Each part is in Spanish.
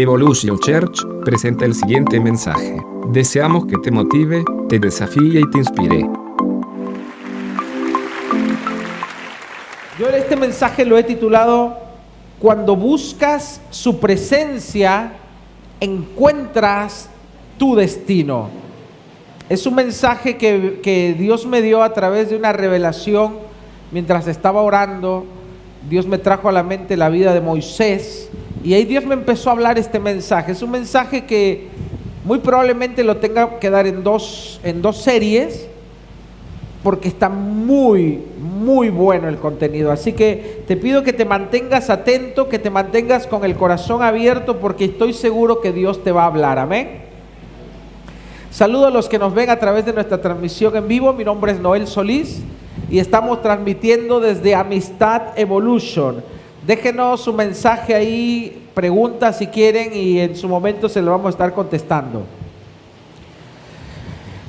Evolution Church presenta el siguiente mensaje. Deseamos que te motive, te desafíe y te inspire. Yo este mensaje lo he titulado Cuando buscas su presencia, encuentras tu destino. Es un mensaje que Dios me dio a través de una revelación mientras estaba orando. Dios me trajo a la mente la vida de Moisés y ahí Dios me empezó a hablar este mensaje. Es un mensaje que muy probablemente lo tenga que dar en dos series, porque está muy bueno el contenido. Así que te pido que te mantengas atento, que te mantengas con el corazón abierto, porque estoy seguro que Dios te va a hablar. Amén. Saludo a los que nos ven a través de nuestra transmisión en vivo. Mi nombre es Noel Solís y estamos transmitiendo desde Amistad Evolution. Déjenos su mensaje ahí, preguntas si quieren, y en su momento se lo vamos a estar contestando.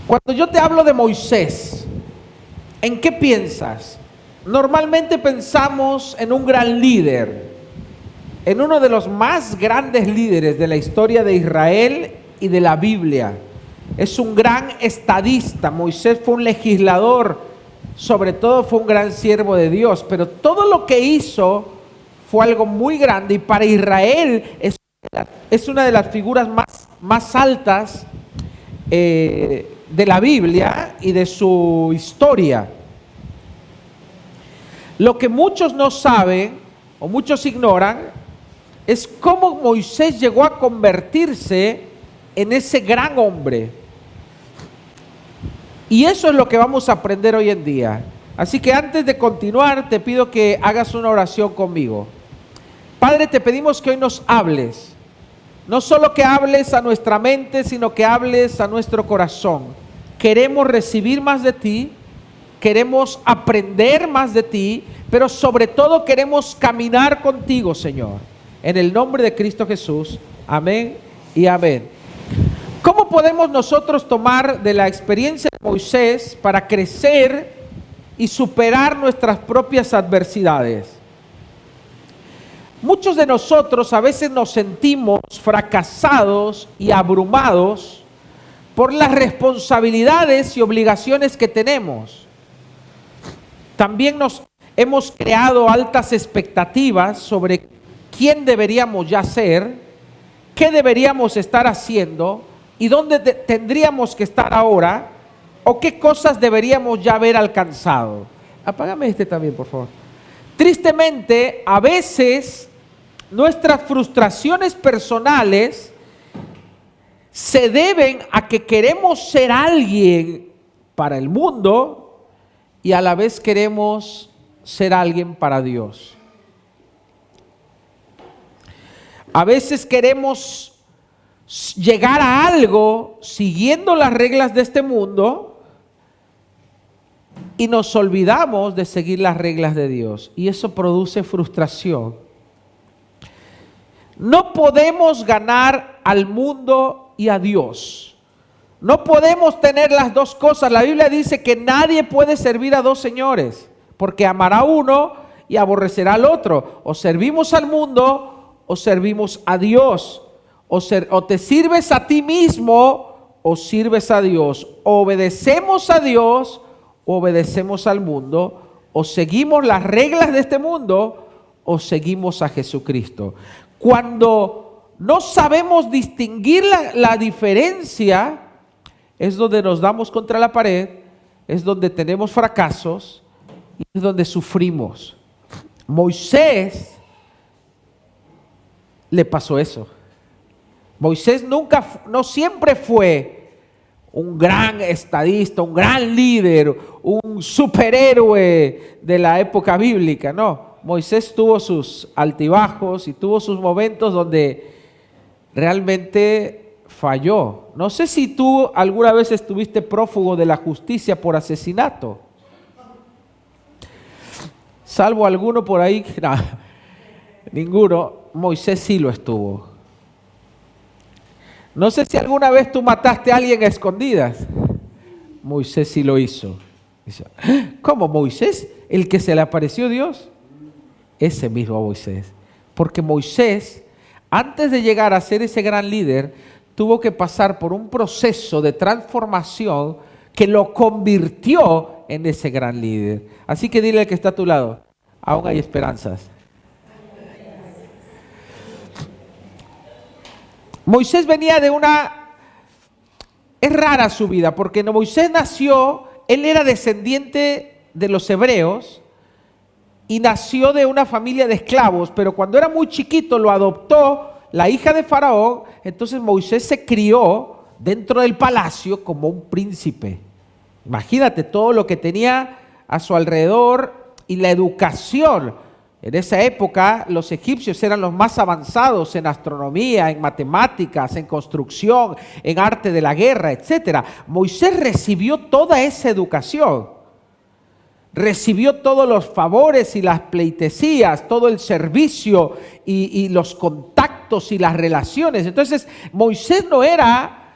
Cuando yo te hablo de Moisés, ¿en qué piensas? Normalmente pensamos en un gran líder, en uno de los más grandes líderes de la historia de Israel y de la Biblia. Es un gran estadista. Moisés fue un legislador, sobre todo fue un gran siervo de Dios, pero todo lo que hizo fue algo muy grande, y para Israel es una de las figuras más altas de la Biblia y de su historia. Lo que muchos no saben o muchos ignoran es cómo Moisés llegó a convertirse en ese gran hombre. Y eso es lo que vamos a aprender hoy en día. Así que antes de continuar, te pido que hagas una oración conmigo. Padre, te pedimos que hoy nos hables. No solo que hables a nuestra mente, sino que hables a nuestro corazón. Queremos recibir más de ti, queremos aprender más de ti, pero sobre todo queremos caminar contigo, Señor. En el nombre de Cristo Jesús. Amén y amén. ¿Cómo podemos nosotros tomar de la experiencia de Moisés para crecer y superar nuestras propias adversidades? Muchos de nosotros a veces nos sentimos fracasados y abrumados por las responsabilidades y obligaciones que tenemos. También nos hemos creado altas expectativas sobre quién deberíamos ya ser, qué deberíamos estar haciendo y dónde tendríamos que estar ahora, o qué cosas deberíamos ya haber alcanzado. Apágame este también, por favor. Tristemente, a veces nuestras frustraciones personales se deben a que queremos ser alguien para el mundo y a la vez queremos ser alguien para Dios. A veces queremos llegar a algo siguiendo las reglas de este mundo y nos olvidamos de seguir las reglas de Dios, y eso produce frustración. No podemos ganar al mundo y a Dios. No podemos tener las dos cosas. La Biblia dice que nadie puede servir a dos señores, porque amará a uno y aborrecerá al otro. O servimos al mundo o servimos a Dios. O te sirves a ti mismo o sirves a Dios. O obedecemos a Dios o obedecemos al mundo. O seguimos las reglas de este mundo o seguimos a Jesucristo. Cuando no sabemos distinguir la diferencia, es donde nos damos contra la pared, es donde tenemos fracasos y es donde sufrimos. Moisés le pasó eso. Moisés no siempre fue un gran estadista, un gran líder, un superhéroe de la época bíblica, no. Moisés tuvo sus altibajos y tuvo sus momentos donde realmente falló. No sé si tú alguna vez estuviste prófugo de la justicia por asesinato. Salvo alguno por ahí, no, ninguno. Moisés sí lo estuvo. No sé si alguna vez tú mataste a alguien a escondidas. Moisés sí lo hizo. ¿Cómo, Moisés? ¿El que se le apareció Dios? Ese mismo Moisés. Porque Moisés antes de llegar a ser ese gran líder, tuvo que pasar por un proceso de transformación que lo convirtió en ese gran líder. Así que dile al que está a tu lado, aún hay esperanzas. Moisés venía de es rara su vida, porque cuando Moisés nació, él era descendiente de los hebreos y nació de una familia de esclavos, pero cuando era muy chiquito lo adoptó la hija de Faraón. Entonces Moisés se crió dentro del palacio como un príncipe. Imagínate todo lo que tenía a su alrededor y la educación. En esa época los egipcios eran los más avanzados en astronomía, en matemáticas, en construcción, en arte de la guerra, etc. Moisés recibió toda esa educación. Recibió todos los favores y las pleitesías, todo el servicio y los contactos y las relaciones. Entonces Moisés no era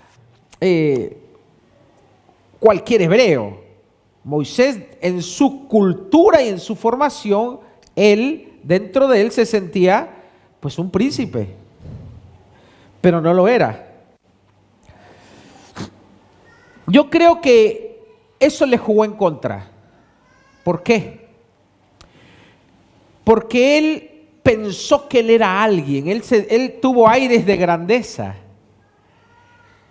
cualquier hebreo. Moisés, en su cultura y en su formación, dentro de él se sentía pues un príncipe, pero no lo era. Yo creo que eso le jugó en contra. ¿Por qué? Porque él pensó que él era alguien, él tuvo aires de grandeza.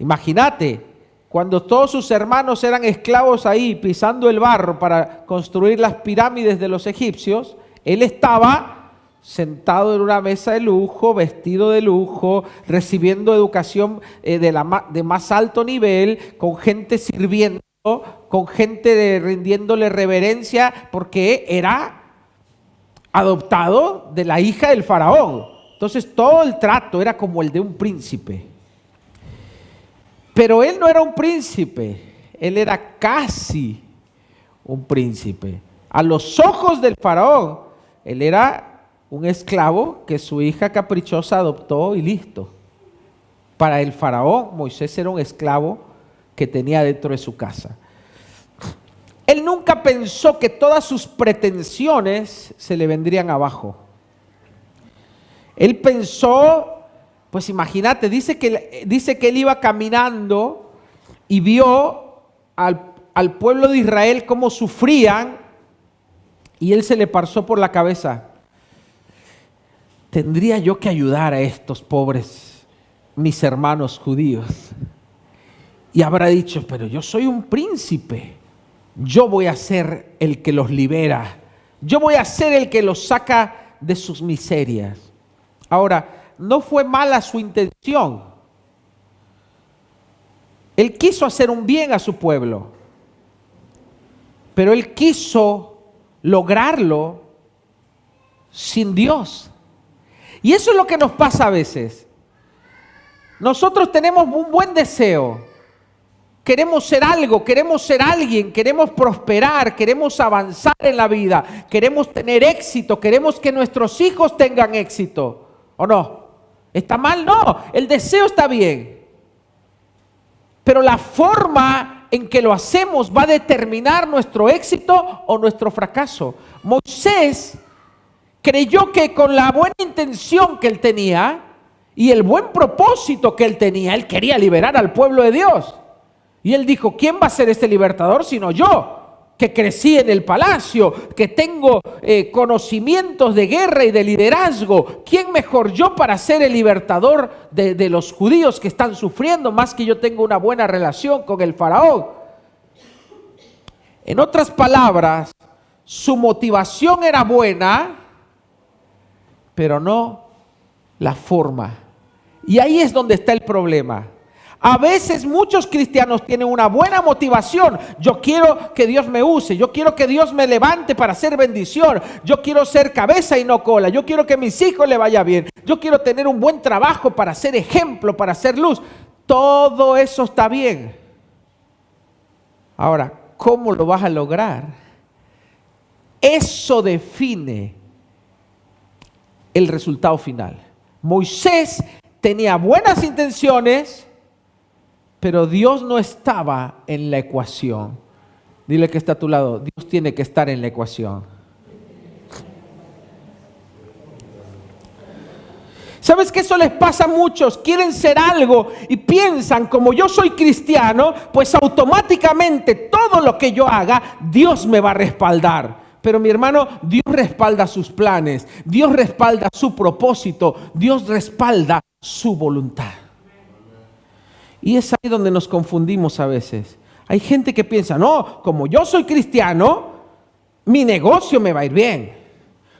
Imagínate, cuando todos sus hermanos eran esclavos ahí pisando el barro para construir las pirámides de los egipcios, él estaba sentado en una mesa de lujo, vestido de lujo, recibiendo educación de más alto nivel, con gente sirviendo, con gente rindiéndole reverencia, porque era adoptado de la hija del faraón. Entonces todo el trato era como el de un príncipe. Pero él no era un príncipe, él era casi un príncipe. A los ojos del faraón, él era un esclavo que su hija caprichosa adoptó y listo. Para el faraón, Moisés era un esclavo que tenía dentro de su casa. Él nunca pensó que todas sus pretensiones se le vendrían abajo. Él pensó, pues imagínate, dice que él iba caminando y vio al pueblo de Israel cómo sufrían. Y él se le pasó por la cabeza, ¿tendría yo que ayudar a estos pobres, mis hermanos judíos? Y habrá dicho, pero yo soy un príncipe, yo voy a ser el que los libera, yo voy a ser el que los saca de sus miserias. Ahora, no fue mala su intención. Él quiso hacer un bien a su pueblo, pero él quiso lograrlo sin Dios. Y eso es lo que nos pasa a veces. Nosotros tenemos un buen deseo. Queremos ser algo, queremos ser alguien, queremos prosperar, queremos avanzar en la vida, queremos tener éxito, queremos que nuestros hijos tengan éxito. ¿O no? ¿Está mal? No, el deseo está bien. Pero la forma en que lo hacemos va a determinar nuestro éxito o nuestro fracaso. Moisés creyó que con la buena intención que él tenía y el buen propósito que él tenía, él quería liberar al pueblo de Dios. Y él dijo, ¿quién va a ser este libertador sino yo? Que crecí en el palacio, que tengo conocimientos de guerra y de liderazgo. ¿Quién mejor yo para ser el libertador de los judíos que están sufriendo, más que yo tengo una buena relación con el faraón? En otras palabras, su motivación era buena, pero no la forma. Y ahí es donde está el problema. A veces muchos cristianos tienen una buena motivación. Yo quiero que Dios me use. Yo quiero que Dios me levante para hacer bendición. Yo quiero ser cabeza y no cola. Yo quiero que a mis hijos les vaya bien. Yo quiero tener un buen trabajo para ser ejemplo, para ser luz. Todo eso está bien. Ahora, ¿cómo lo vas a lograr? Eso define el resultado final. Moisés tenía buenas intenciones, pero Dios no estaba en la ecuación. Dile que está a tu lado, Dios tiene que estar en la ecuación. ¿Sabes que eso les pasa a muchos? Quieren ser algo y piensan, como yo soy cristiano, pues automáticamente todo lo que yo haga, Dios me va a respaldar. Pero mi hermano, Dios respalda sus planes, Dios respalda su propósito, Dios respalda su voluntad. Y es ahí donde nos confundimos a veces. Hay gente que piensa, no, como yo soy cristiano, mi negocio me va a ir bien.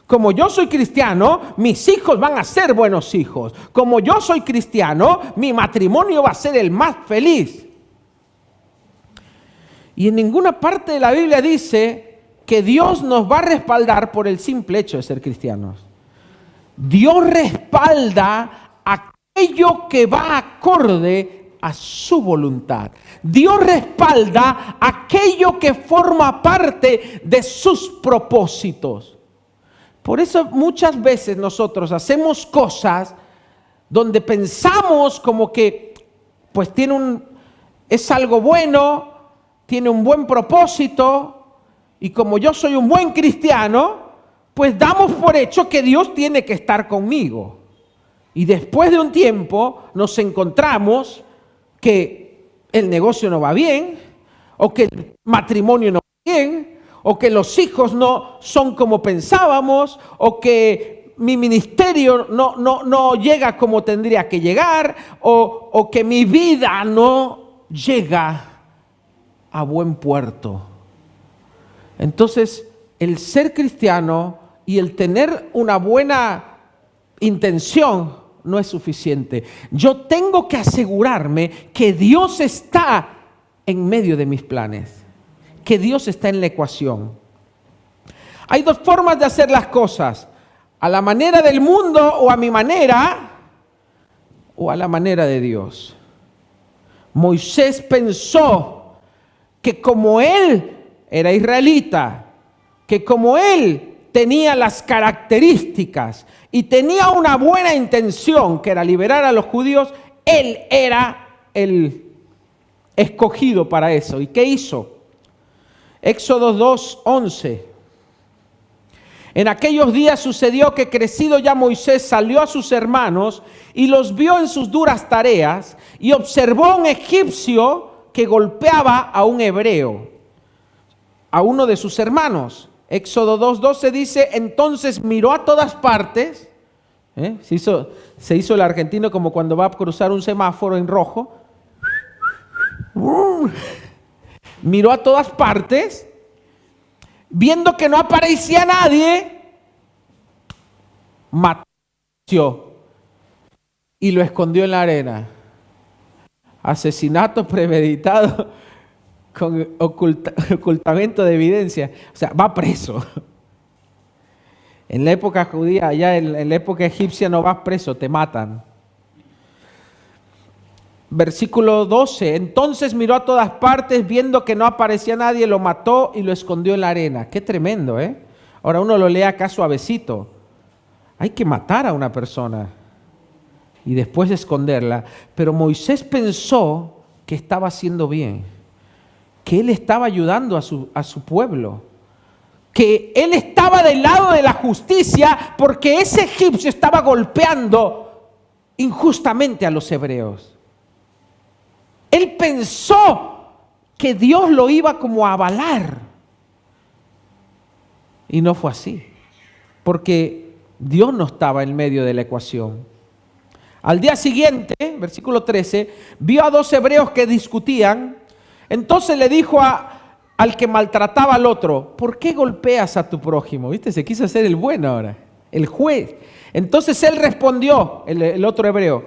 Como yo soy cristiano, mis hijos van a ser buenos hijos. Como yo soy cristiano, mi matrimonio va a ser el más feliz. Y en ninguna parte de la Biblia dice que Dios nos va a respaldar por el simple hecho de ser cristianos. Dios respalda aquello que va acorde a su voluntad. Dios respalda aquello que forma parte de sus propósitos. Por eso muchas veces nosotros hacemos cosas donde pensamos como que pues es algo bueno, tiene un buen propósito, y como yo soy un buen cristiano, pues damos por hecho que Dios tiene que estar conmigo. Y después de un tiempo nos encontramos que el negocio no va bien, o que el matrimonio no va bien, o que los hijos no son como pensábamos, o que mi ministerio no llega como tendría que llegar, o que mi vida no llega a buen puerto. Entonces, el ser cristiano y el tener una buena intención no es suficiente. Yo tengo que asegurarme que Dios está en medio de mis planes, que Dios está en la ecuación. Hay dos formas de hacer las cosas: a la manera del mundo, o a mi manera, o a la manera de Dios. Moisés pensó que como él era israelita, que como él tenía las características y tenía una buena intención, que era liberar a los judíos, él era el escogido para eso. ¿Y qué hizo? Éxodo 2:11. En aquellos días sucedió que, crecido ya Moisés, salió a sus hermanos y los vio en sus duras tareas, y observó a un egipcio que golpeaba a un hebreo, a uno de sus hermanos. Éxodo 2:12 dice: entonces miró a todas partes. Se hizo el argentino como cuando va a cruzar un semáforo en rojo. Miró a todas partes, viendo que no aparecía nadie, mató y lo escondió en la arena. Asesinato premeditado con ocultamiento de evidencia. O sea, va preso. En la época judía, allá en la época egipcia, no vas preso, te matan. Versículo 12, entonces miró a todas partes, viendo que no aparecía nadie, lo mató y lo escondió en la arena. Qué tremendo, ¿eh? Ahora uno lo lee acá suavecito. Hay que matar a una persona y después esconderla. Pero Moisés pensó que estaba haciendo bien, que él estaba ayudando a su pueblo, que él estaba del lado de la justicia, porque ese egipcio estaba golpeando injustamente a los hebreos. Él pensó que Dios lo iba como a avalar. Y no fue así, porque Dios no estaba en medio de la ecuación. Al día siguiente, versículo 13, vio a dos hebreos que discutían. Entonces le dijo al que maltrataba al otro: ¿por qué golpeas a tu prójimo? ¿Viste? Se quiso hacer el bueno ahora, el juez. Entonces él respondió, el otro hebreo: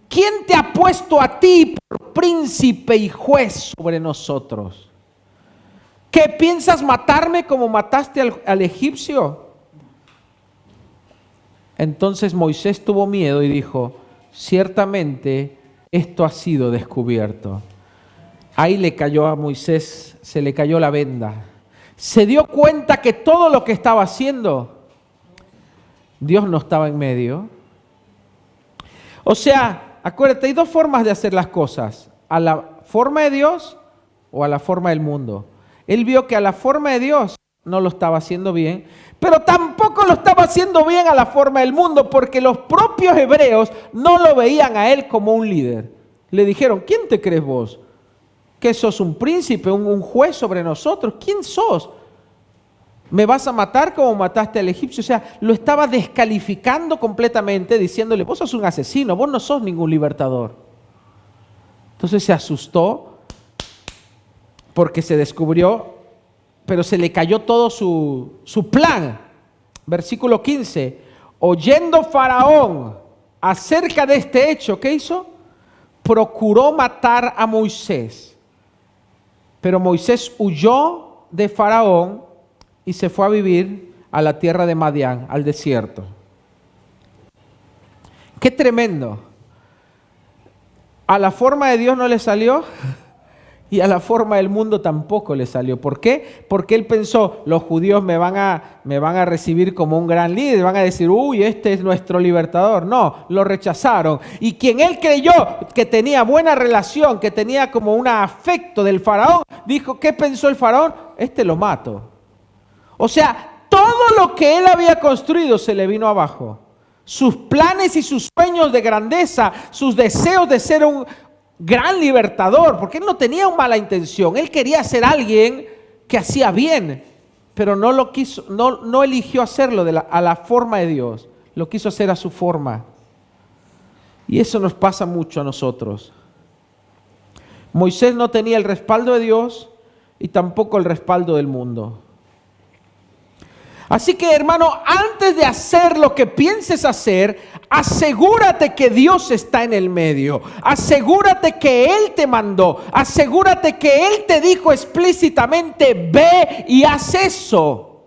¿quién te ha puesto a ti por príncipe y juez sobre nosotros? ¿Qué piensas matarme como mataste al egipcio? Entonces Moisés tuvo miedo y dijo: ciertamente esto ha sido descubierto. Ahí le cayó a Moisés, se le cayó la venda. Se dio cuenta que todo lo que estaba haciendo, Dios no estaba en medio. O sea, acuérdate, hay dos formas de hacer las cosas: a la forma de Dios o a la forma del mundo. Él vio que a la forma de Dios no lo estaba haciendo bien, pero tampoco lo estaba haciendo bien a la forma del mundo, porque los propios hebreos no lo veían a él como un líder. Le dijeron, ¿quién te crees vos? ¿Que sos un príncipe, un juez sobre nosotros? ¿Quién sos? ¿Me vas a matar como mataste al egipcio? O sea, lo estaba descalificando completamente, diciéndole, vos sos un asesino, vos no sos ningún libertador. Entonces se asustó porque se descubrió, pero se le cayó todo su plan. Versículo 15. Oyendo Faraón acerca de este hecho, ¿qué hizo? Procuró matar a Moisés. Pero Moisés huyó de Faraón y se fue a vivir a la tierra de Madián, al desierto. ¡Qué tremendo! A la forma de Dios no le salió y a la forma del mundo tampoco le salió. ¿Por qué? Porque él pensó, los judíos me van a recibir como un gran líder, van a decir, uy, este es nuestro libertador. No, lo rechazaron. Y quien él creyó que tenía buena relación, que tenía como un afecto del faraón, dijo, ¿qué pensó el faraón? Este lo mato. O sea, todo lo que él había construido se le vino abajo. Sus planes y sus sueños de grandeza, sus deseos de ser un gran libertador, porque él no tenía una mala intención, él quería ser alguien que hacía bien, pero no lo quiso, no eligió hacerlo a la forma de Dios, lo quiso hacer a su forma. Y eso nos pasa mucho a nosotros. Moisés no tenía el respaldo de Dios y tampoco el respaldo del mundo. Así que, hermano, antes de hacer lo que pienses hacer, asegúrate que Dios está en el medio. Asegúrate que Él te mandó. Asegúrate que Él te dijo explícitamente, ve y haz eso.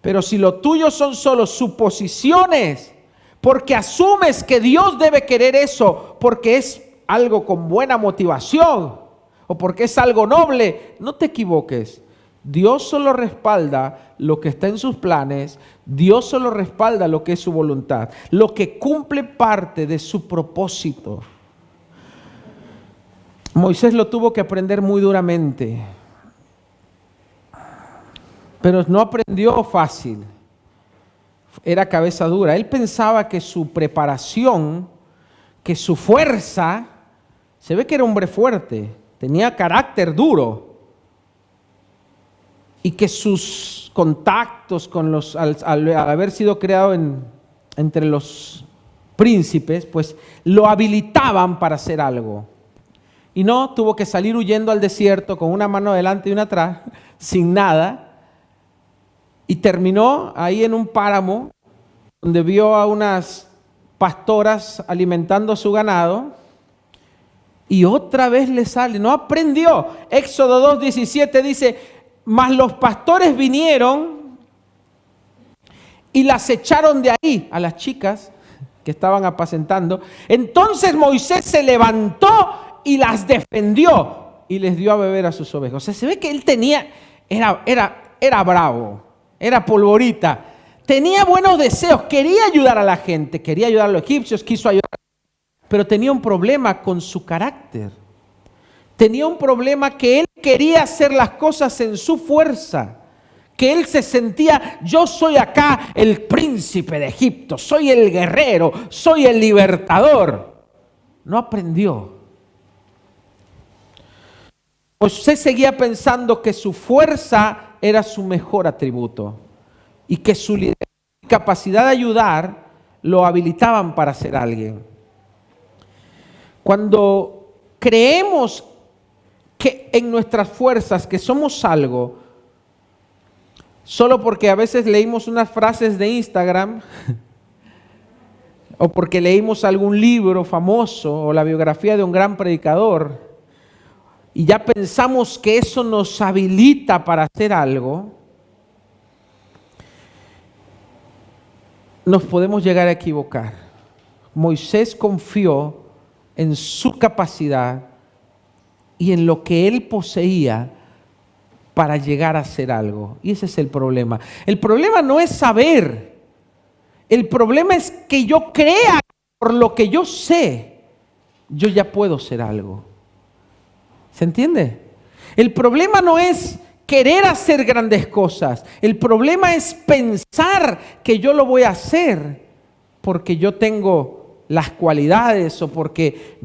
Pero si lo tuyo son solo suposiciones, porque asumes que Dios debe querer eso, porque es algo con buena motivación, o porque es algo noble, no te equivoques. Dios solo respalda lo que está en sus planes, Dios solo respalda lo que es su voluntad, lo que cumple parte de su propósito. Moisés lo tuvo que aprender muy duramente, pero no aprendió fácil, era cabeza dura. Él pensaba que su preparación, que su fuerza, se ve que era un hombre fuerte, tenía carácter duro, y que sus contactos con al haber sido creado entre los príncipes, pues lo habilitaban para hacer algo. Y no, tuvo que salir huyendo al desierto con una mano adelante y una atrás, sin nada, y terminó ahí en un páramo donde vio a unas pastoras alimentando su ganado, y otra vez le sale, no aprendió. Éxodo 2:17 dice, mas los pastores vinieron y las echaron de ahí, a las chicas que estaban apacentando. Entonces Moisés se levantó y las defendió y les dio a beber a sus ovejas. O sea, se ve que él era bravo, era polvorita, tenía buenos deseos, quería ayudar a la gente, quería ayudar a los egipcios, quiso ayudar, pero tenía un problema con su carácter. Tenía un problema que él quería hacer las cosas en su fuerza, que él se sentía, yo soy acá el príncipe de Egipto, soy el guerrero, soy el libertador. No aprendió. José seguía pensando que su fuerza era su mejor atributo y que su capacidad de ayudar lo habilitaban para ser alguien. Cuando creemos que en nuestras fuerzas, que somos algo, solo porque a veces leímos unas frases de Instagram o porque leímos algún libro famoso o la biografía de un gran predicador y ya pensamos que eso nos habilita para hacer algo, nos podemos llegar a equivocar. Moisés confió en su capacidad y en lo que él poseía para llegar a hacer algo. Y ese es el problema. El problema no es saber. El problema es que yo crea por lo que yo sé, yo ya puedo ser algo. ¿Se entiende? El problema no es querer hacer grandes cosas. El problema es pensar que yo lo voy a hacer porque yo tengo las cualidades o porque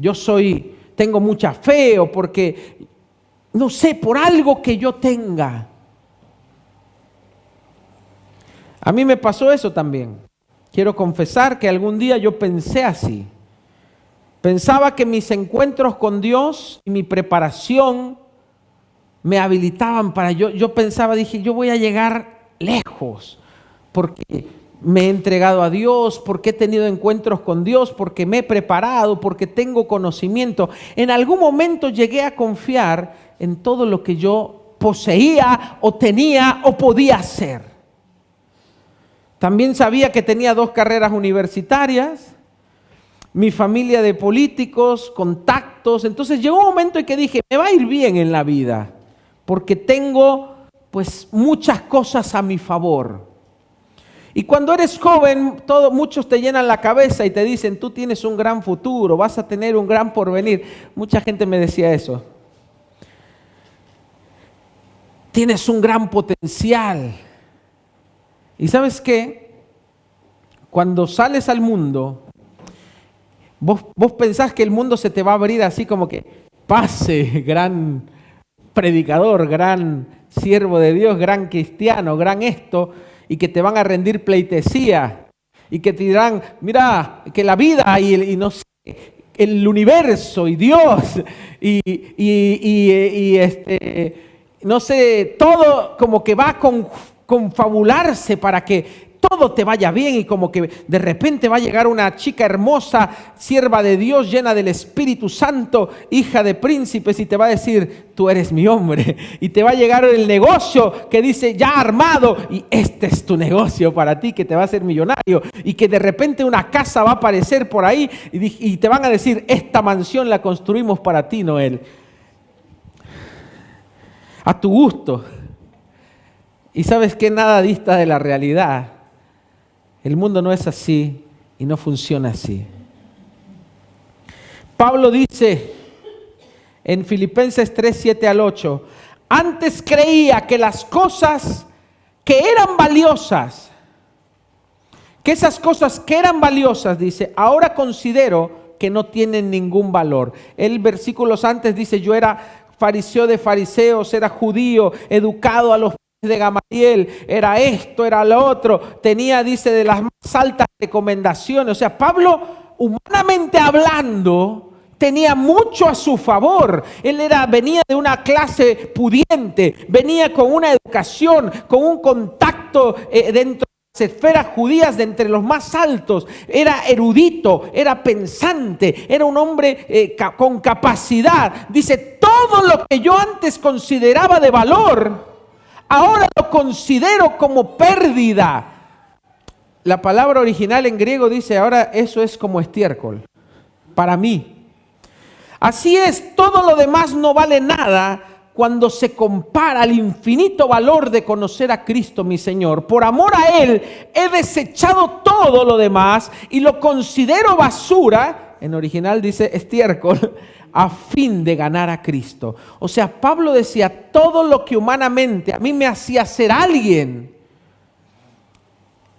tengo mucha fe o porque, no sé, por algo que yo tenga. A mí me pasó eso también. Quiero confesar que algún día yo pensé así. Pensaba que mis encuentros con Dios y mi preparación me habilitaban para yo pensaba, dije, yo voy a llegar lejos porque me he entregado a Dios, porque he tenido encuentros con Dios, porque me he preparado, porque tengo conocimiento. En algún momento llegué a confiar en todo lo que yo poseía o tenía o podía hacer. También sabía que tenía 2 carreras universitarias, mi familia de políticos, contactos. Entonces llegó un momento en que dije, me va a ir bien en la vida, porque tengo pues muchas cosas a mi favor. Y cuando eres joven, muchos te llenan la cabeza y te dicen, tú tienes un gran futuro, vas a tener un gran porvenir. Mucha gente me decía eso. Tienes un gran potencial. ¿Y sabes qué? Cuando sales al mundo, vos pensás que el mundo se te va a abrir así como que, pase, gran predicador, gran siervo de Dios, gran cristiano, gran esto, y que te van a rendir pleitesía, y que te dirán, mira, que la vida y no sé, el universo y Dios, no sé, todo como que va a confabularse para que todo te vaya bien y como que de repente va a llegar una chica hermosa, sierva de Dios, llena del Espíritu Santo, hija de príncipes y te va a decir, tú eres mi hombre. Y te va a llegar el negocio que dice ya armado y este es tu negocio para ti que te va a hacer millonario. Y que de repente una casa va a aparecer por ahí y te van a decir, esta mansión la construimos para ti, Noel. A tu gusto. Y sabes que nada dista de la realidad. El mundo no es así y no funciona así. Pablo dice en Filipenses 3, 7 al 8, antes creía que las cosas que eran valiosas, que esas cosas que eran valiosas, dice, ahora considero que no tienen ningún valor. El versículos antes dice, yo era fariseo de fariseos, era judío, educado a los de Gamaliel, era esto, era lo otro, tenía, dice, de las más altas recomendaciones. O sea, Pablo, humanamente hablando, tenía mucho a su favor. Él venía de una clase pudiente, venía con una educación, con un contacto dentro de las esferas judías de entre los más altos. Era erudito, era pensante, era un hombre con capacidad. Dice, todo lo que yo antes consideraba de valor, ahora lo considero como pérdida. La palabra original en griego dice, ahora eso es como estiércol para mí. Así es, todo lo demás no vale nada cuando se compara al infinito valor de conocer a Cristo mi Señor. Por amor a Él he desechado todo lo demás y lo considero basura, en original dice estiércol, a fin de ganar a Cristo. O sea, Pablo decía, todo lo que humanamente a mí me hacía ser alguien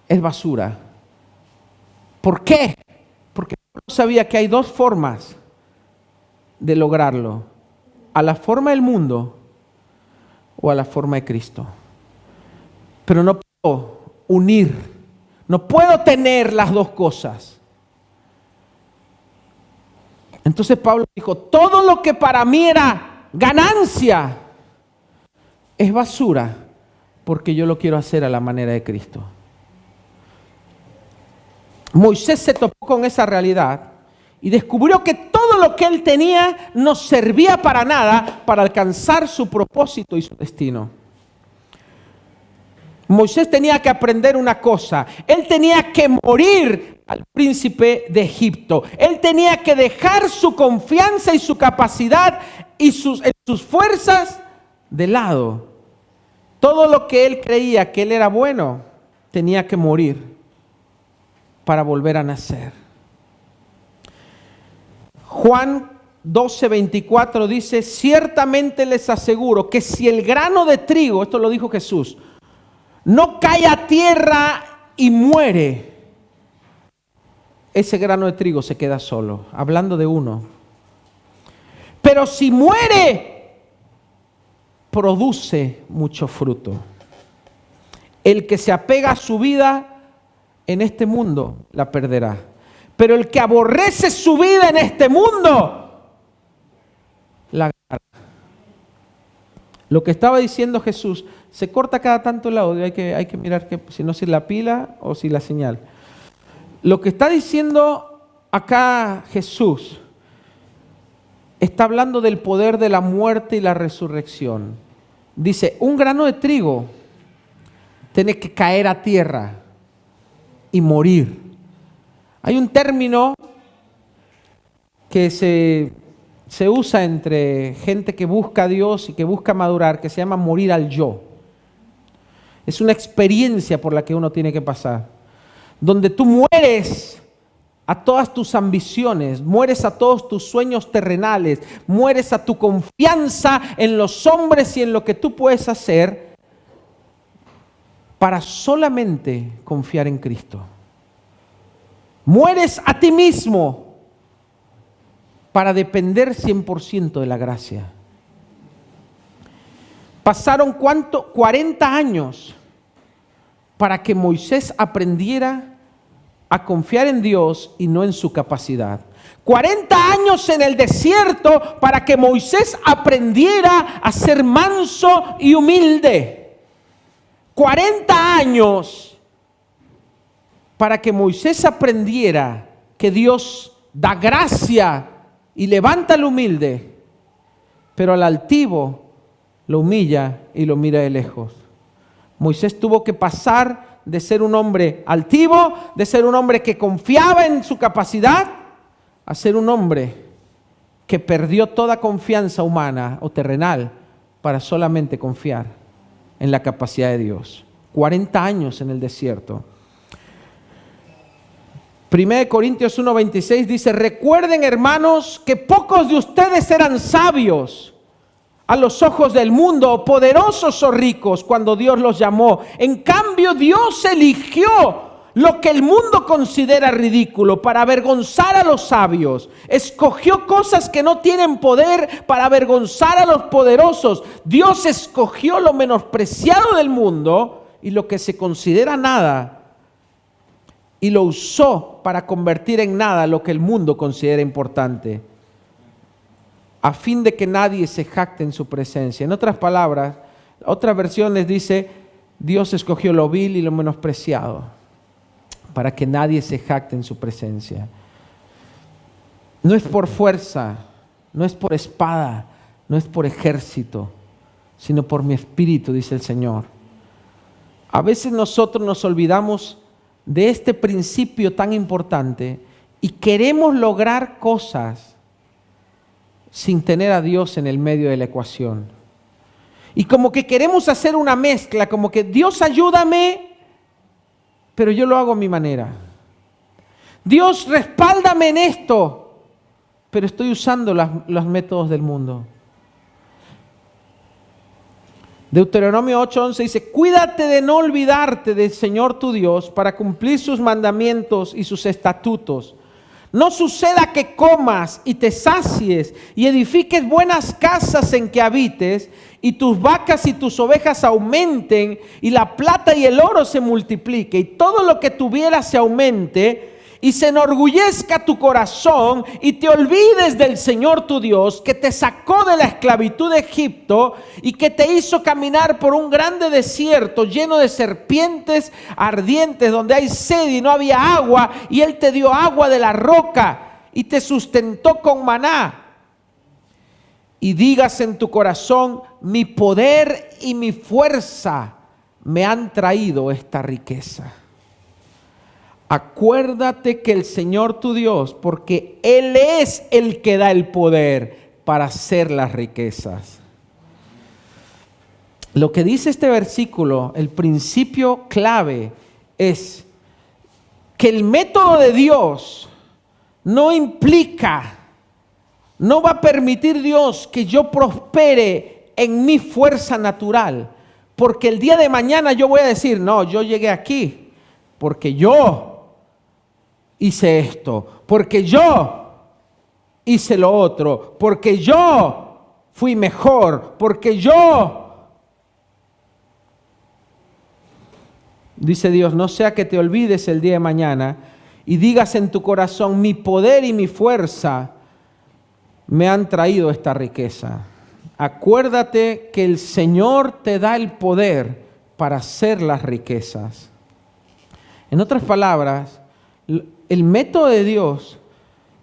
es basura. ¿Por qué? Porque Pablo sabía que hay 2 formas de lograrlo: a la forma del mundo o a la forma de Cristo. Pero no puedo unir, no puedo tener las 2 cosas. Entonces Pablo dijo, todo lo que para mí era ganancia es basura porque yo lo quiero hacer a la manera de Cristo. Moisés se topó con esa realidad y descubrió que todo lo que él tenía no servía para nada para alcanzar su propósito y su destino. Moisés tenía que aprender una cosa. Él tenía que morir al príncipe de Egipto. Él tenía que dejar su confianza y su capacidad y sus fuerzas de lado. Todo lo que él creía que él era bueno, tenía que morir para volver a nacer. Juan 12:24 dice: ciertamente les aseguro que si el grano de trigo, esto lo dijo Jesús, no cae a tierra y muere, ese grano de trigo se queda solo, hablando de uno. Pero si muere, produce mucho fruto. El que se apega a su vida en este mundo la perderá. Pero el que aborrece su vida en este mundo la ganará. Lo que estaba diciendo Jesús, se corta cada tanto el audio, hay que mirar que, si no, si la pila o si la señal. Lo que está diciendo acá Jesús, está hablando del poder de la muerte y la resurrección. Dice, un grano de trigo tiene que caer a tierra y morir. Hay un término que se usa entre gente que busca a Dios y que busca madurar, que se llama morir al yo. Es una experiencia por la que uno tiene que pasar, donde tú mueres a todas tus ambiciones, mueres a todos tus sueños terrenales, mueres a tu confianza en los hombres y en lo que tú puedes hacer para solamente confiar en Cristo. Mueres a ti mismo para depender 100% de la gracia. Pasaron 40 años para que Moisés aprendiera a confiar en Dios y no en su capacidad. 40 años en el desierto para que Moisés aprendiera a ser manso y humilde. 40 años para que Moisés aprendiera que Dios da gracia y levanta al humilde, pero al altivo lo humilla y lo mira de lejos. Moisés tuvo que pasar de ser un hombre altivo, de ser un hombre que confiaba en su capacidad, a ser un hombre que perdió toda confianza humana o terrenal para solamente confiar en la capacidad de Dios. 40 años en el desierto. 1 Corintios 1:26 dice: recuerden, hermanos, que pocos de ustedes eran sabios a los ojos del mundo, o poderosos o ricos, cuando Dios los llamó. En cambio, Dios eligió lo que el mundo considera ridículo para avergonzar a los sabios. Escogió cosas que no tienen poder para avergonzar a los poderosos. Dios escogió lo menospreciado del mundo y lo que se considera nada, y lo usó para convertir en nada lo que el mundo considera importante, a fin de que nadie se jacte en su presencia. En otras palabras, otras versiones dice: Dios escogió lo vil y lo menospreciado para que nadie se jacte en su presencia. No es por fuerza, no es por espada, no es por ejército, sino por mi espíritu, dice el Señor. A veces nosotros nos olvidamos de este principio tan importante y queremos lograr cosas sin tener a Dios en el medio de la ecuación. Y como que queremos hacer una mezcla, como que Dios ayúdame, pero yo lo hago a mi manera. Dios respáldame en esto, pero estoy usando los métodos del mundo. Deuteronomio 8:11 dice: cuídate de no olvidarte del Señor tu Dios para cumplir sus mandamientos y sus estatutos. No suceda que comas y te sacies y edifiques buenas casas en que habites, y tus vacas y tus ovejas aumenten, y la plata y el oro se multiplique, y todo lo que tuvieras se aumente, y se enorgullezca tu corazón, y te olvides del Señor tu Dios, que te sacó de la esclavitud de Egipto, y que te hizo caminar por un grande desierto lleno de serpientes ardientes, donde hay sed y no había agua, y Él te dio agua de la roca, y te sustentó con maná. Y digas en tu corazón: mi poder y mi fuerza me han traído esta riqueza. Acuérdate que el Señor tu Dios, porque Él es el que da el poder para hacer las riquezas. Lo que dice este versículo, el principio clave, es que el método de Dios no implica No va a permitir Dios que yo prospere en mi fuerza natural. Porque el día de mañana yo voy a decir, no, yo llegué aquí porque yo hice esto, porque yo hice lo otro, porque yo fui mejor, porque yo... Dice Dios, no sea que te olvides el día de mañana y digas en tu corazón, mi poder y mi fuerza me han traído esta riqueza. Acuérdate que el Señor te da el poder para hacer las riquezas. En otras palabras, el método de Dios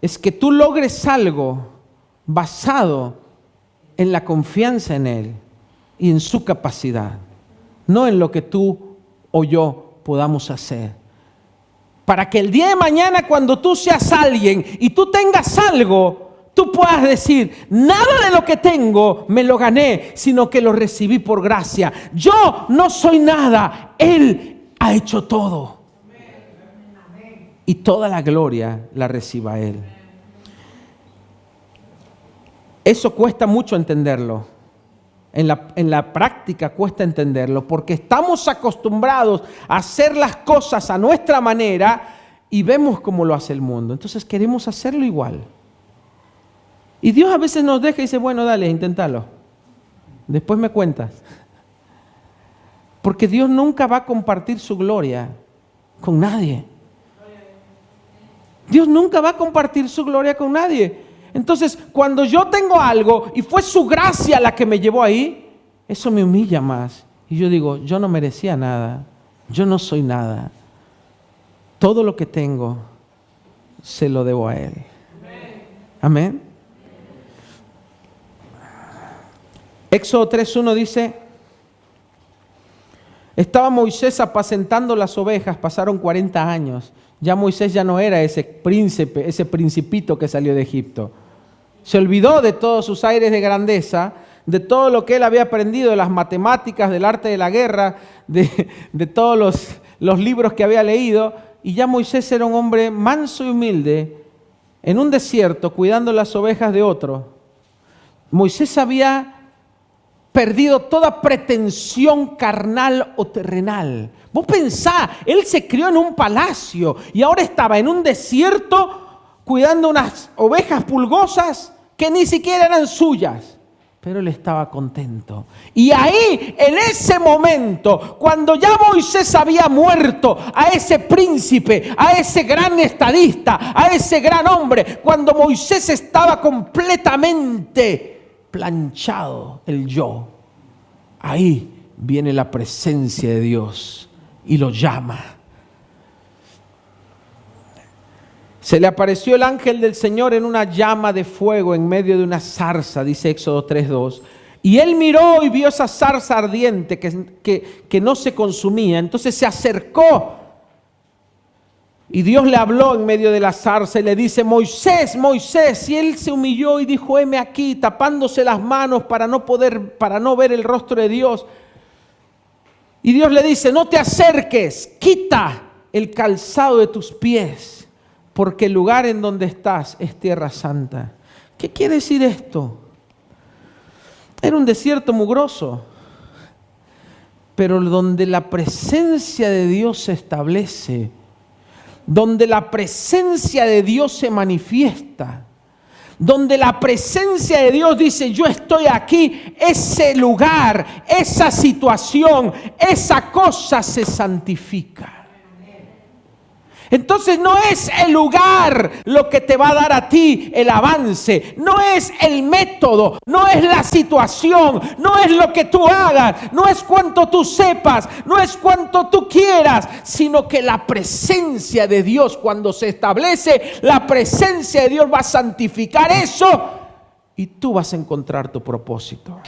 es que tú logres algo basado en la confianza en Él y en su capacidad, no en lo que tú o yo podamos hacer. Para que el día de mañana, cuando tú seas alguien y tú tengas algo, tú puedas decir, nada de lo que tengo me lo gané, sino que lo recibí por gracia. Yo no soy nada, Él ha hecho todo. Y toda la gloria la reciba Él. Eso cuesta mucho entenderlo. En la práctica cuesta entenderlo, porque estamos acostumbrados a hacer las cosas a nuestra manera y vemos cómo lo hace el mundo. Entonces queremos hacerlo igual. Y Dios a veces nos deja y dice, bueno, dale, inténtalo. Después me cuentas. Porque Dios nunca va a compartir su gloria con nadie. Dios nunca va a compartir su gloria con nadie. Entonces, cuando yo tengo algo y fue su gracia la que me llevó ahí, eso me humilla más. Y yo digo, yo no merecía nada. Yo no soy nada. Todo lo que tengo se lo debo a Él. Amén. Éxodo 3:1 dice, estaba Moisés apacentando las ovejas, pasaron 40 años. Ya Moisés ya no era ese príncipe, ese principito que salió de Egipto. Se olvidó de todos sus aires de grandeza, de todo lo que él había aprendido, de las matemáticas, del arte de la guerra, de todos los libros que había leído. Y ya Moisés era un hombre manso y humilde, en un desierto, cuidando las ovejas de otro. Moisés había perdido toda pretensión carnal o terrenal. Vos pensá, él se crió en un palacio y ahora estaba en un desierto cuidando unas ovejas pulgosas que ni siquiera eran suyas, pero él estaba contento. Y ahí, en ese momento, cuando ya Moisés había muerto, a ese príncipe, a ese gran estadista, a ese gran hombre, cuando Moisés estaba completamente planchado el yo, ahí viene la presencia de Dios y lo llama. Se le apareció el ángel del Señor en una llama de fuego en medio de una zarza, dice Éxodo 3:2. Y él miró y vio esa zarza ardiente que no se consumía. Entonces se acercó y Dios le habló en medio de la zarza y le dice, Moisés, Moisés. Y él se humilló y dijo, heme aquí, tapándose las manos para no ver el rostro de Dios. Y Dios le dice, no te acerques, quita el calzado de tus pies, porque el lugar en donde estás es tierra santa. ¿Qué quiere decir esto? Era un desierto mugroso, pero donde la presencia de Dios se establece, donde la presencia de Dios se manifiesta, donde la presencia de Dios dice, yo estoy aquí, ese lugar, esa situación, esa cosa se santifica. Entonces no es el lugar lo que te va a dar a ti el avance, no es el método, no es la situación, no es lo que tú hagas, no es cuánto tú sepas, no es cuánto tú quieras, sino que la presencia de Dios, cuando se establece, la presencia de Dios va a santificar eso y tú vas a encontrar tu propósito.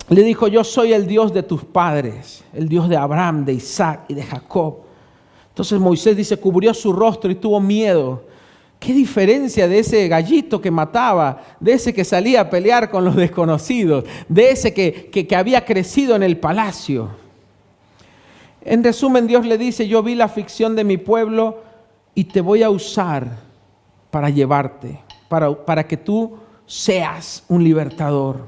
Le dijo, yo soy el Dios de tus padres, el Dios de Abraham, de Isaac y de Jacob. Entonces Moisés dice, cubrió su rostro y tuvo miedo. ¿Qué diferencia de ese gallito que mataba, de ese que salía a pelear con los desconocidos, de ese que había crecido en el palacio? En resumen, Dios le dice, yo vi la aflicción de mi pueblo y te voy a usar para llevarte, para que tú seas un libertador.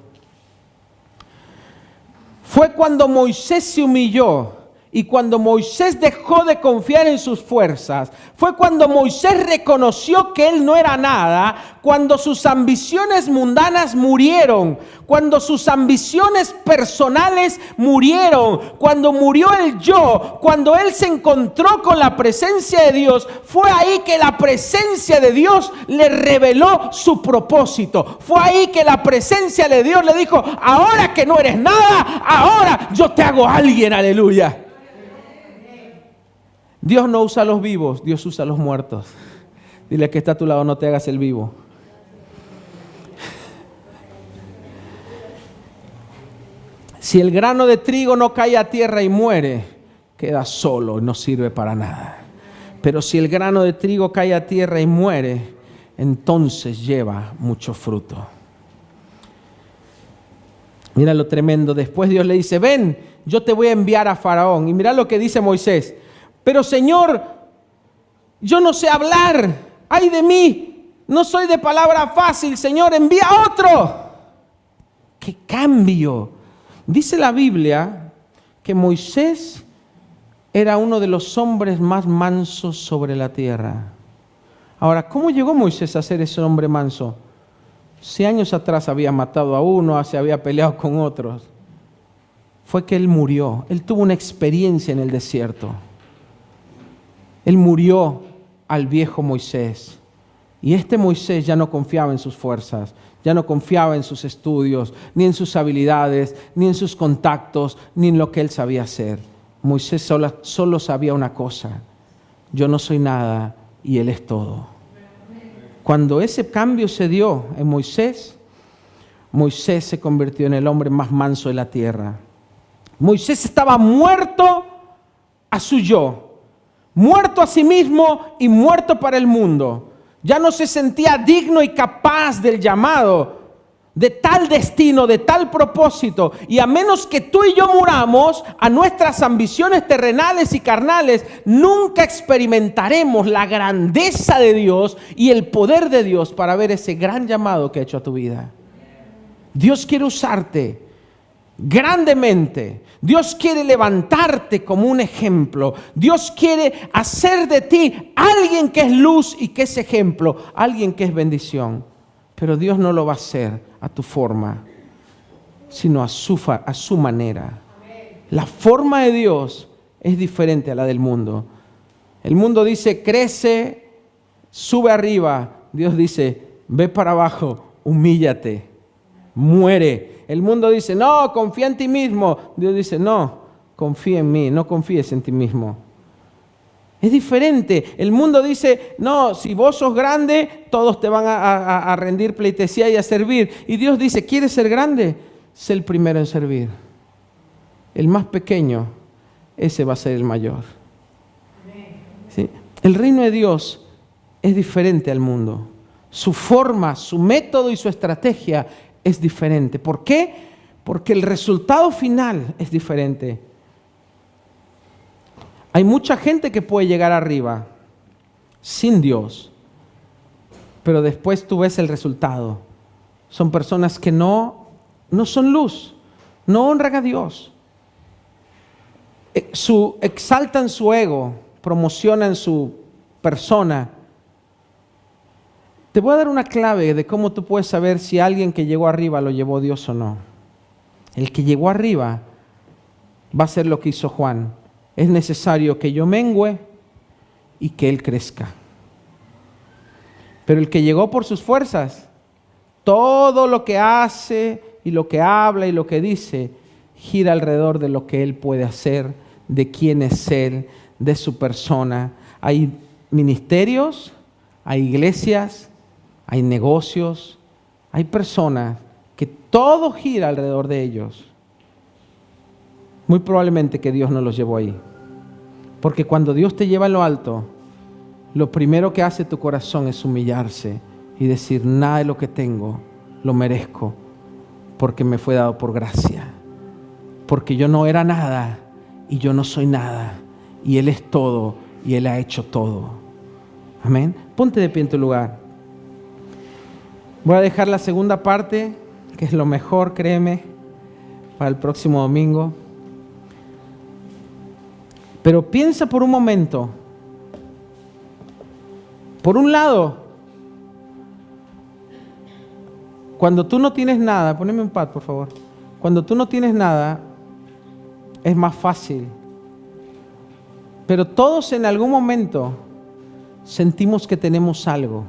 Fue cuando Moisés se humilló y cuando Moisés dejó de confiar en sus fuerzas. Fue cuando Moisés reconoció que él no era nada, cuando sus ambiciones mundanas murieron, cuando sus ambiciones personales murieron, cuando murió el yo, cuando él se encontró con la presencia de Dios. Fue ahí que la presencia de Dios le reveló su propósito. Fue ahí que la presencia de Dios le dijo: ahora que no eres nada, ahora yo te hago alguien. Aleluya. Dios no usa a los vivos, Dios usa a los muertos. Dile al que está a tu lado: no te hagas el vivo. Si el grano de trigo no cae a tierra y muere, queda solo y no sirve para nada. Pero si el grano de trigo cae a tierra y muere, entonces lleva mucho fruto. Mira lo tremendo. Después Dios le dice: ven, yo te voy a enviar a Faraón. Y mira lo que dice Moisés: pero Señor, yo no sé hablar, ay de mí, no soy de palabra fácil. Señor, envía a otro. ¡Qué cambio! Dice la Biblia que Moisés era uno de los hombres más mansos sobre la tierra. Ahora, ¿cómo llegó Moisés a ser ese hombre manso? 100 años atrás había matado a uno, se había peleado con otros. Fue que él murió, él tuvo una experiencia en el desierto. Él murió al viejo Moisés. Y este Moisés ya no confiaba en sus fuerzas, ya no confiaba en sus estudios, ni en sus habilidades, ni en sus contactos, ni en lo que él sabía hacer. Moisés solo sabía una cosa: yo no soy nada y él es todo. Cuando ese cambio se dio en Moisés, Moisés se convirtió en el hombre más manso de la tierra. Moisés estaba muerto a su yo, muerto a sí mismo y muerto para el mundo. Ya no se sentía digno y capaz del llamado, de tal destino, de tal propósito. Y a menos que tú y yo muramos a nuestras ambiciones terrenales y carnales, nunca experimentaremos la grandeza de Dios y el poder de Dios para ver ese gran llamado que ha hecho a tu vida. Dios quiere usarte grandemente. Dios quiere levantarte como un ejemplo. Dios quiere hacer de ti alguien que es luz y que es ejemplo, alguien que es bendición. Pero Dios no lo va a hacer a tu forma, sino a su manera. La forma de Dios es diferente a la del mundo. El mundo dice: crece, sube arriba. Dios dice: ve para abajo, humíllate, muere. El mundo dice: no, confía en ti mismo. Dios dice: no, confía en mí, no confíes en ti mismo. Es diferente. El mundo dice: no, si vos sos grande, todos te van a rendir pleitesía y a servir. Y Dios dice: ¿quieres ser grande? Sé el primero en servir. El más pequeño, ese va a ser el mayor. ¿Sí? El reino de Dios es diferente al mundo. Su forma, su método y su estrategia es diferente. ¿Por qué? Porque el resultado final es diferente. Hay mucha gente que puede llegar arriba sin Dios, pero después tú ves el resultado. Son personas que no son luz, no honran a Dios. Exaltan su ego, promocionan su persona. Te voy a dar una clave de cómo tú puedes saber si alguien que llegó arriba lo llevó Dios o no. El que llegó arriba va a hacer lo que hizo Juan. Es necesario que yo mengüe y que él crezca. Pero el que llegó por sus fuerzas, todo lo que hace y lo que habla y lo que dice gira alrededor de lo que él puede hacer, de quién es él, de su persona. Hay ministerios, hay iglesias, hay negocios, hay personas que todo gira alrededor de ellos. Muy probablemente que Dios no los llevó ahí. Porque cuando Dios te lleva a lo alto, lo primero que hace tu corazón es humillarse y decir: nada de lo que tengo lo merezco, porque me fue dado por gracia. Porque yo no era nada y yo no soy nada, y Él es todo y Él ha hecho todo. Amén. Ponte de pie en tu lugar. Voy a dejar la segunda parte, que es lo mejor, créeme, para el próximo domingo. Pero piensa por un momento. Por un lado, cuando tú no tienes nada, poneme un pad, por favor. Cuando tú no tienes nada, es más fácil. Pero todos en algún momento sentimos que tenemos algo.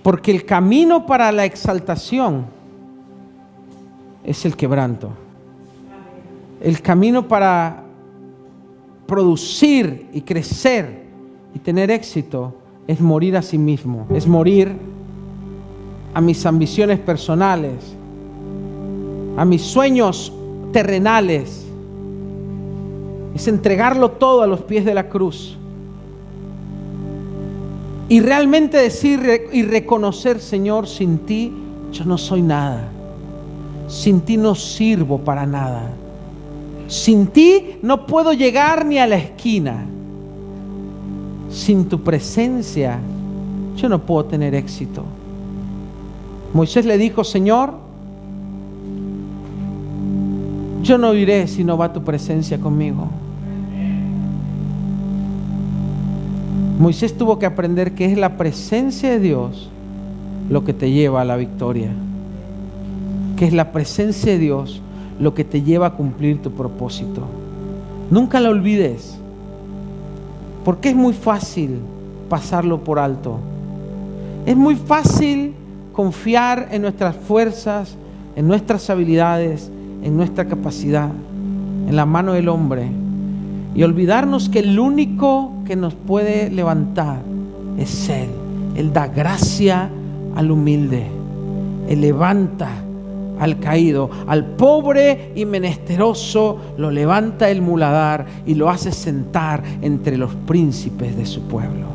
Porque el camino para la exaltación es el quebranto. El camino para producir y crecer y tener éxito es morir a sí mismo. Es morir a mis ambiciones personales, a mis sueños terrenales. Es entregarlo todo a los pies de la cruz. Y realmente decir y reconocer: Señor, sin ti yo no soy nada. Sin ti no sirvo para nada. Sin ti no puedo llegar ni a la esquina. Sin tu presencia yo no puedo tener éxito. Moisés le dijo: Señor, yo no iré si no va tu presencia conmigo. Moisés tuvo que aprender que es la presencia de Dios lo que te lleva a la victoria. Que es la presencia de Dios lo que te lleva a cumplir tu propósito. Nunca lo olvides, porque es muy fácil pasarlo por alto. Es muy fácil confiar en nuestras fuerzas, en nuestras habilidades, en nuestra capacidad, en la mano del hombre, y olvidarnos que el único que nos puede levantar es Él. Él da gracia al humilde. Él levanta al caído, al pobre y menesteroso lo levanta el muladar y lo hace sentar entre los príncipes de su pueblo.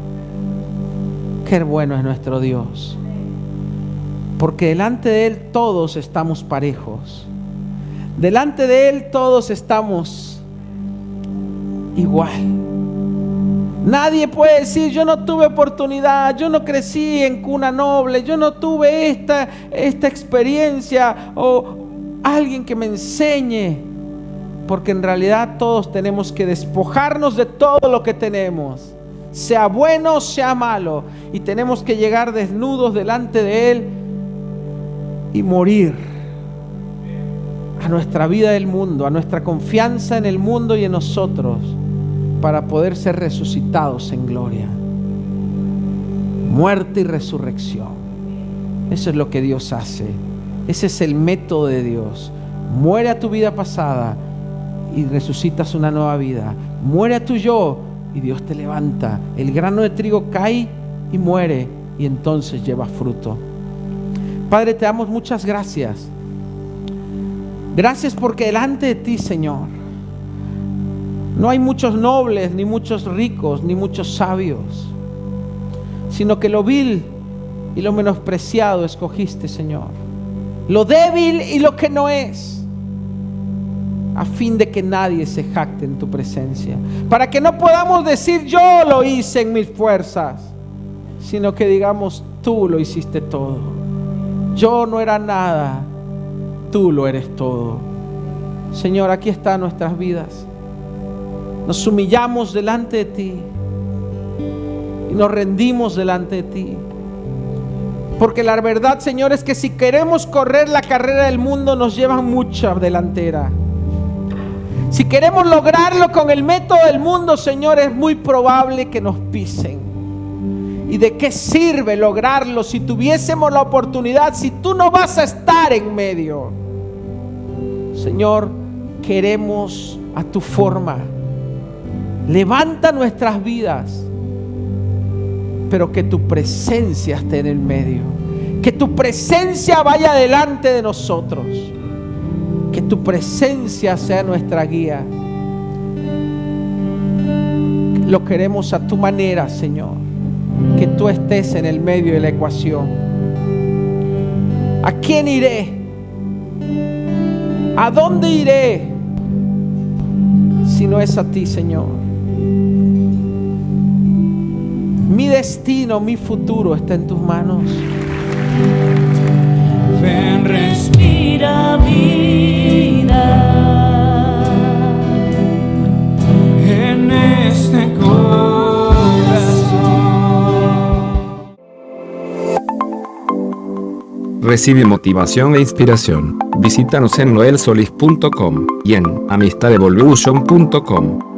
Qué bueno es nuestro Dios, porque delante de Él todos estamos parejos. Delante de Él todos estamos igual. Nadie puede decir: yo no tuve oportunidad, yo no crecí en cuna noble, yo no tuve esta experiencia, o alguien que me enseñe. Porque en realidad todos tenemos que despojarnos de todo lo que tenemos, sea bueno o sea malo, y tenemos que llegar desnudos delante de Él y morir a nuestra vida del mundo, a nuestra confianza en el mundo y en nosotros, para poder ser resucitados en gloria. Muerte y resurrección. Eso es lo que Dios hace. Ese es el método de Dios. Muere a tu vida pasada y resucitas una nueva vida. Muere a tu yo y Dios te levanta. El grano de trigo cae y muere, y entonces lleva fruto. Padre, te damos muchas gracias. Gracias porque delante de ti, Señor, no hay muchos nobles, ni muchos ricos, ni muchos sabios, sino que lo vil y lo menospreciado escogiste, Señor. Lo débil y lo que no es, a fin de que nadie se jacte en tu presencia. Para que no podamos decir: yo lo hice en mis fuerzas, sino que digamos: tú lo hiciste todo. Yo no era nada, tú lo eres todo. Señor, aquí están nuestras vidas. Nos humillamos delante de ti y nos rendimos delante de ti. Porque la verdad, Señor, es que si queremos correr la carrera del mundo, nos llevan mucha delantera. Si queremos lograrlo con el método del mundo, Señor, es muy probable que nos pisen. ¿Y de qué sirve lograrlo si tuviésemos la oportunidad, si tú no vas a estar en medio? Señor, queremos a tu forma. Levanta nuestras vidas, pero que tu presencia esté en el medio. Que tu presencia vaya delante de nosotros. Que tu presencia sea nuestra guía. Lo queremos a tu manera, Señor. Que tú estés en el medio de la ecuación. ¿A quién iré? ¿A dónde iré si no es a ti, Señor? Mi destino, mi futuro está en tus manos. Ven, respira vida en este corazón. Recibe motivación e inspiración. Visítanos en noelsolis.com y en amistadevolution.com.